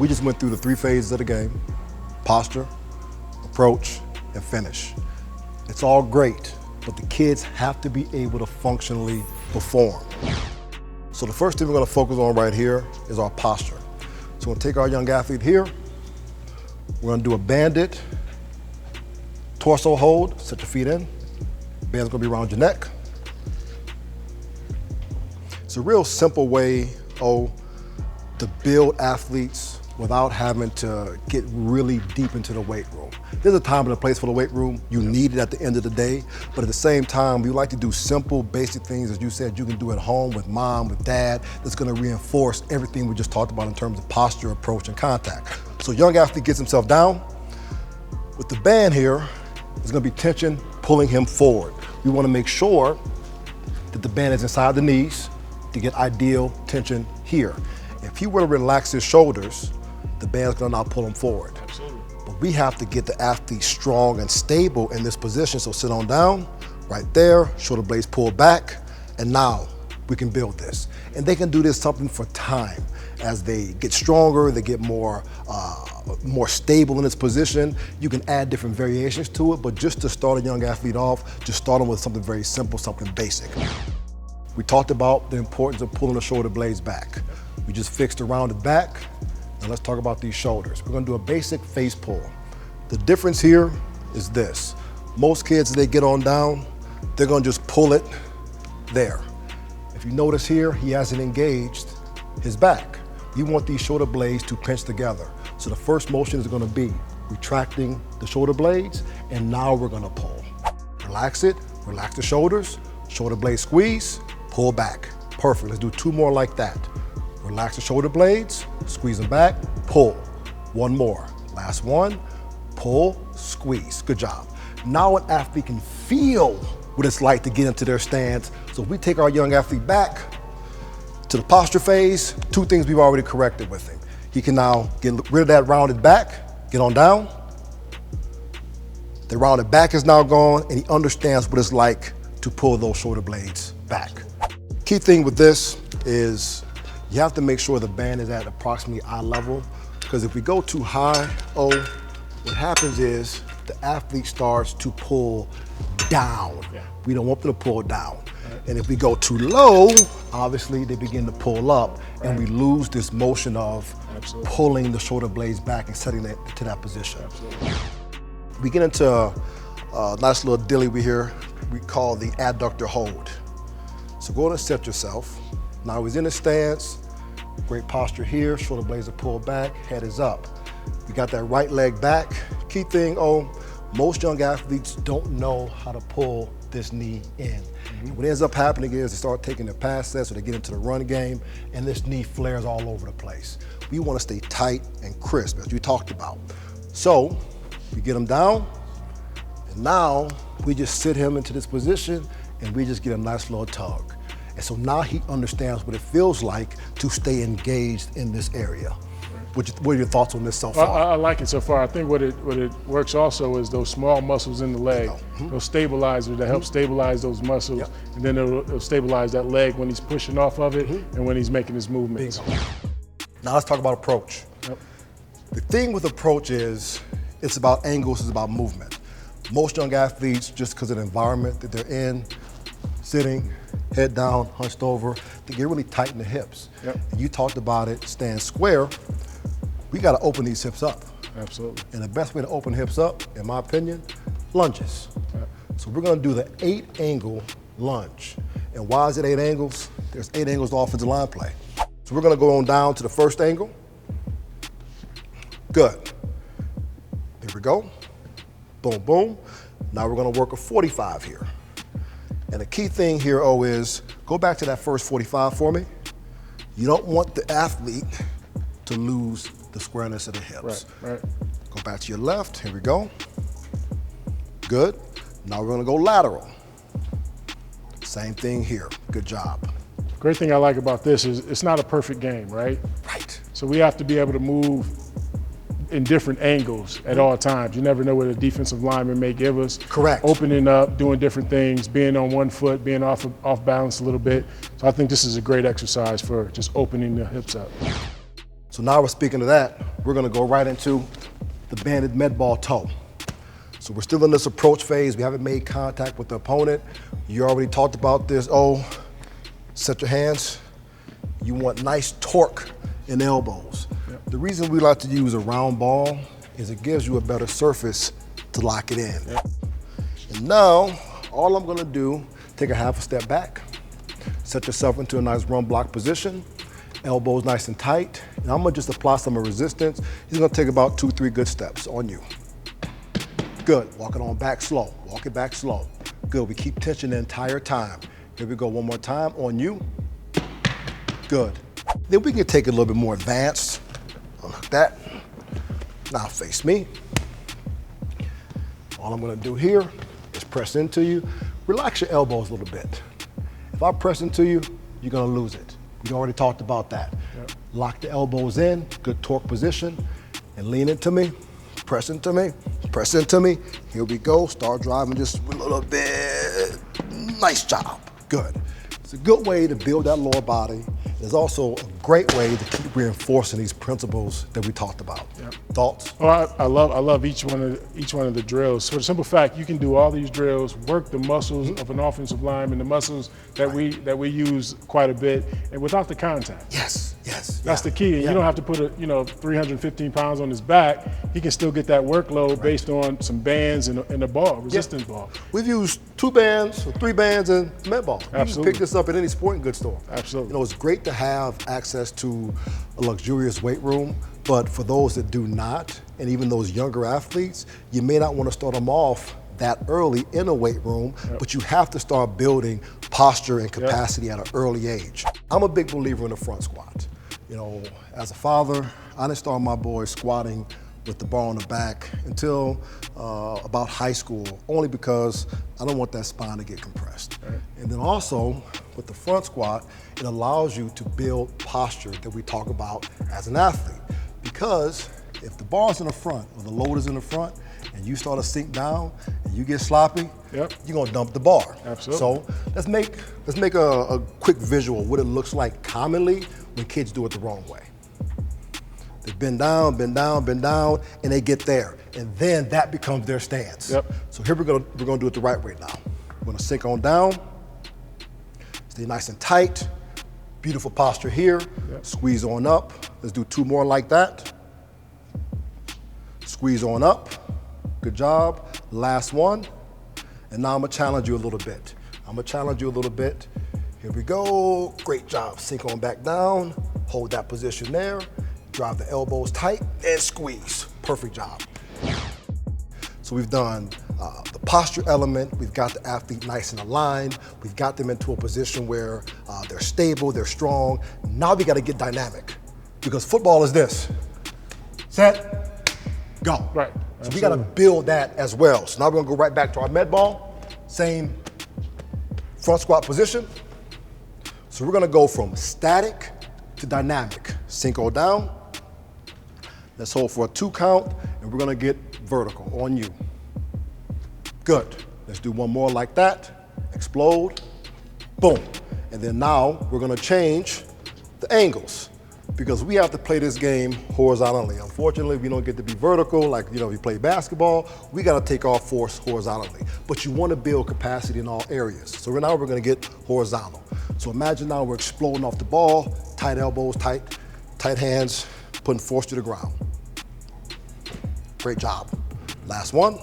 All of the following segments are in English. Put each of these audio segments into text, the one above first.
We just went through the 3 phases of the game: posture, approach, and finish. It's all great, but the kids have to be able to functionally perform. So the first thing we're going to focus on right here is our posture. So we're going to take our young athlete here. We're going to do a banded torso hold. Set your feet in. Band's going to be around your neck. It's a real simple way, to build athletes without having to get really deep into the weight room. There's a time and a place for the weight room. You need it at the end of the day, but at the same time, we like to do simple, basic things, as you said, you can do at home with mom, with dad, that's gonna reinforce everything we just talked about in terms of posture, approach, and contact. So young athlete gets himself down. With the band here, there's gonna be tension pulling him forward. We wanna make sure that the band is inside the knees to get ideal tension here. If he were to relax his shoulders, the band's gonna now pull him forward. Absolutely. But we have to get the athlete strong and stable in this position. So sit on down, right there, shoulder blades pulled back, and now we can build this. And they can do this something for time. As they get stronger, they get more stable in this position. You can add different variations to it, but just to start a young athlete off, just start them with something very simple, something basic. We talked about the importance of pulling the shoulder blades back. We just fixed the rounded back. Now let's talk about these shoulders. We're gonna do a basic face pull. The difference here is this. Most kids, as they get on down, they're gonna just pull it there. If you notice here, he hasn't engaged his back. You want these shoulder blades to pinch together. So the first motion is gonna be retracting the shoulder blades, and now we're gonna pull. Relax it, relax the shoulders, shoulder blade squeeze, pull back. Perfect, let's do 2 more like that. Relax the shoulder blades, squeeze them back, pull. 1 more, last one, pull, squeeze, good job. Now an athlete can feel what it's like to get into their stance. So if we take our young athlete back to the posture phase, 2 things we've already corrected with him. He can now get rid of that rounded back, get on down. The rounded back is now gone, and he understands what it's like to pull those shoulder blades back. Key thing with this is you have to make sure the band is at approximately eye level, because if we go too high, what happens is the athlete starts to pull down. Yeah. We don't want them to pull down. Right. And if we go too low, obviously they begin to pull up, and we lose this motion of pulling the shoulder blades back and setting it to that position. Absolutely. We get into a nice little dilly we call the adductor hold. So go ahead and set yourself. Now he's in a stance, great posture here, shoulder blades are pulled back, head is up. We got that right leg back. Key thing, most young athletes don't know how to pull this knee in. What ends up happening is they start taking their pass sets, or they get into the run game, and this knee flares all over the place. We want to stay tight and crisp, as we talked about. So we get him down, and now we just sit him into this position, and we just get a nice little tug. And so now he understands what it feels like to stay engaged in this area. What are your thoughts on this so far? I like it so far. I think what it works also is those small muscles in the leg, those stabilizers that help stabilize those muscles, and then it'll stabilize that leg when he's pushing off of it and when he's making his movements. Now let's talk about approach. The thing with approach is it's about angles, it's about movement. Most young athletes, just because of the environment that they're in, sitting, head down, hunched over, they get really tight in the hips. And you talked about it, stand square. We got to open these hips up. Absolutely. And the best way to open hips up, in my opinion, lunges. So we're going to do the 8-angle lunge. And why is it 8 angles? There's 8 angles to offensive line play. So we're going to go on down to the first angle. Good. Here we go. Boom, boom. Now we're going to work a 45 here. And the key thing here, is go back to that first 45 for me. You don't want the athlete to lose the squareness of the hips. Right. Go back to your left, here we go. Good. Now we're gonna go lateral. Same thing here, good job. Great thing I like about this is it's not a perfect game, right? Right. So we have to be able to move in different angles at all times. You never know what a defensive lineman may give us. Correct. Opening up, doing different things, being on one foot, being off balance a little bit. So I think this is a great exercise for just opening the hips up. So now we're speaking to that. we're gonna go right into the banded med ball toe. So we're still in this approach phase. We haven't made contact with the opponent. You already talked about this. Oh, set your hands. You want nice torque in the elbows. Yep. The reason we like to use a round ball is it gives you a better surface to lock it in. Yep. And now, all I'm gonna do, take a half a step back, set yourself into a nice run block position, elbows nice and tight, and I'm gonna just apply some resistance. It's gonna take about 2-3 good steps on you. Good, walk it on back slow, walk it back slow. Good, we keep tension the entire time. Here we go, one more time, on you. Good. Then we can take it a little bit more advanced, like that. Now face me. All I'm gonna do here is press into you. Relax your elbows a little bit. If I press into you, you're gonna lose it. We already talked about that. Yep. Lock the elbows in, good torque position, and lean into me, press into me, press into me. Here we go, start driving just a little bit. Nice job, good. It's a good way to build that lower body. It's also a great way to keep reinforcing these principles that we talked about. Yep. Thoughts? Well, I love each one of the drills. For the simple fact, you can do all these drills, work the muscles of an offensive lineman, the muscles that we use quite a bit, and without the contact. Yes, yes. That's the key. And you don't have to put 315 pounds on his back. He can still get that workload based on some bands and a ball, resistance ball. We've used 2 bands or 3 bands in med ball. You can pick this up at any sporting goods store. Absolutely. It's great to have access to a luxurious weight room, but for those that do not, and even those younger athletes, you may not want to start them off that early in a weight room, but you have to start building posture and capacity at an early age. I'm a big believer in the front squat. As a father, I didn't start my boys squatting with the bar on the back until about high school, only because I don't want that spine to get compressed. Right. And then also, with the front squat, it allows you to build posture that we talk about as an athlete. Because if the bar's in the front or the load is in the front and you start to sink down and you get sloppy, you're gonna dump the bar. Absolutely. So let's make a quick visual of what it looks like commonly when kids do it the wrong way. They bend down, bend down, bend down, and they get there. And then that becomes their stance. Yep. So here we're gonna do it the right way now. We're gonna sink on down, stay nice and tight, beautiful posture here, squeeze on up. Let's do 2 more like that. Squeeze on up, good job. Last one, and now I'm gonna challenge you a little bit. Here we go, great job. Sink on back down, hold that position there. Drive the elbows tight and squeeze. Perfect job. So we've done the posture element, we've got the athlete nice and aligned, we've got them into a position where they're stable, they're strong. Now we gotta get dynamic, because football is this. Set, go. Right. So we gotta build that as well. So now we're gonna go right back to our med ball, same front squat position. So we're gonna go from static to dynamic. Cinco down. Let's hold for a 2 count, and we're gonna get vertical on you. Good. Let's do one more like that. Explode. Boom. And then now we're gonna change the angles, because we have to play this game horizontally. Unfortunately, we don't get to be vertical like if you play basketball. We gotta take our force horizontally. But you wanna build capacity in all areas. So right now we're gonna get horizontal. So imagine now we're exploding off the ball, tight elbows, tight hands, putting force to the ground. Great job. Last one.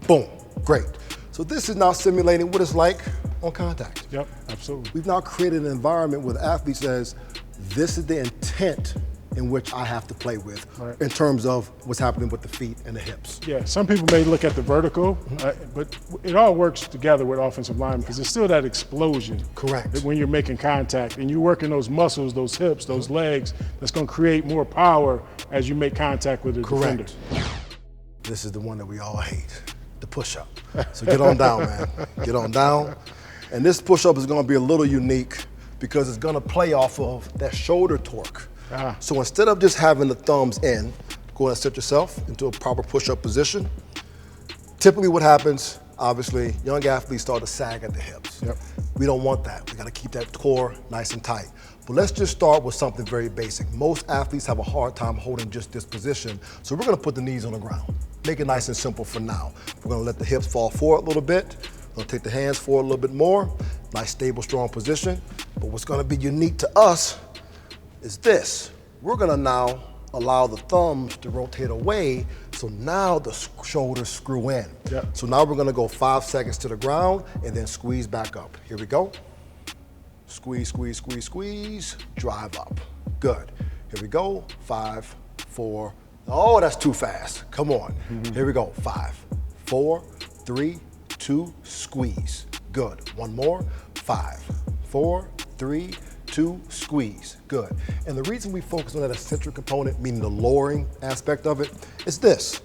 Boom. Great. So this is now simulating what it's like on contact. Yep, absolutely. We've now created an environment where the athlete says, this is the intent in which I have to play with in terms of what's happening with the feet and the hips. Yeah, some people may look at the vertical, but it all works together with offensive linemen, because it's still that explosion. Correct. When you're making contact and you're working those muscles, those hips, those legs, that's gonna create more power as you make contact with the defender. This is the one that we all hate, the push-up. So get on down, man. Get on down. And this push-up is gonna be a little unique because it's gonna play off of that shoulder torque. So instead of just having the thumbs in, go ahead and set yourself into a proper push-up position. Typically what happens, obviously, young athletes start to sag at the hips. Yep. We don't want that. We gotta keep that core nice and tight. But let's just start with something very basic. Most athletes have a hard time holding just this position, so we're gonna put the knees on the ground. Make it nice and simple for now. We're gonna let the hips fall forward a little bit. We're gonna take the hands forward a little bit more. Nice, stable, strong position. But what's gonna be unique to us is this. We're gonna now allow the thumbs to rotate away, so now the shoulders screw in. Yep. So now we're gonna go 5 seconds to the ground and then squeeze back up. Here we go. Squeeze, squeeze, squeeze, squeeze, drive up. Good. Here we go, 5, 4. Oh, that's too fast. Come on. Here we go, 5, 4, 3, 2, squeeze. Good. One more, 5, 4, 3, 2, squeeze. Good. And the reason we focus on that eccentric component, meaning the lowering aspect of it, is this.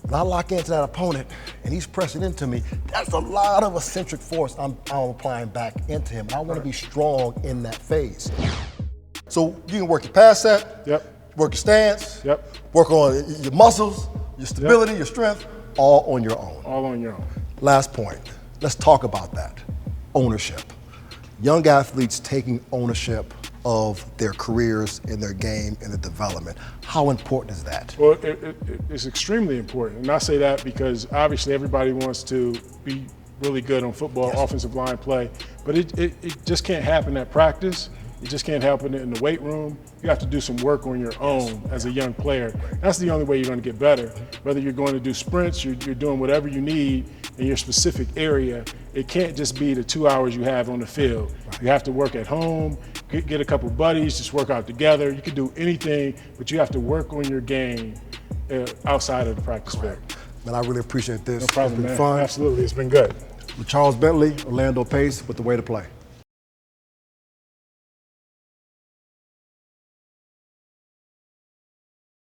When I lock into that opponent and he's pressing into me, that's a lot of eccentric force I'm applying back into him. And I want to be strong in that phase. So you can work your pass set, work your stance, work on your muscles, your stability, your strength, all on your own. All on your own. Last point, let's talk about that, ownership. Young athletes taking ownership of their careers and their game and their development. How important is that? Well, it's extremely important. And I say that because obviously everybody wants to be really good on football, offensive line play, but it just can't happen at practice. It just can't happen in the weight room. You have to do some work on your own as a young player. That's the only way you're going to get better. Whether you're going to do sprints, you're doing whatever you need in your specific area. It can't just be the 2 hours you have on the field. You have to work at home, get a couple buddies, just work out together. You can do anything, but you have to work on your game outside of the practice field. Man, I really appreciate this. No problem, it's been man. fun. Absolutely, it's been good. LeCharles Bentley, Orlando Pace with the way to play.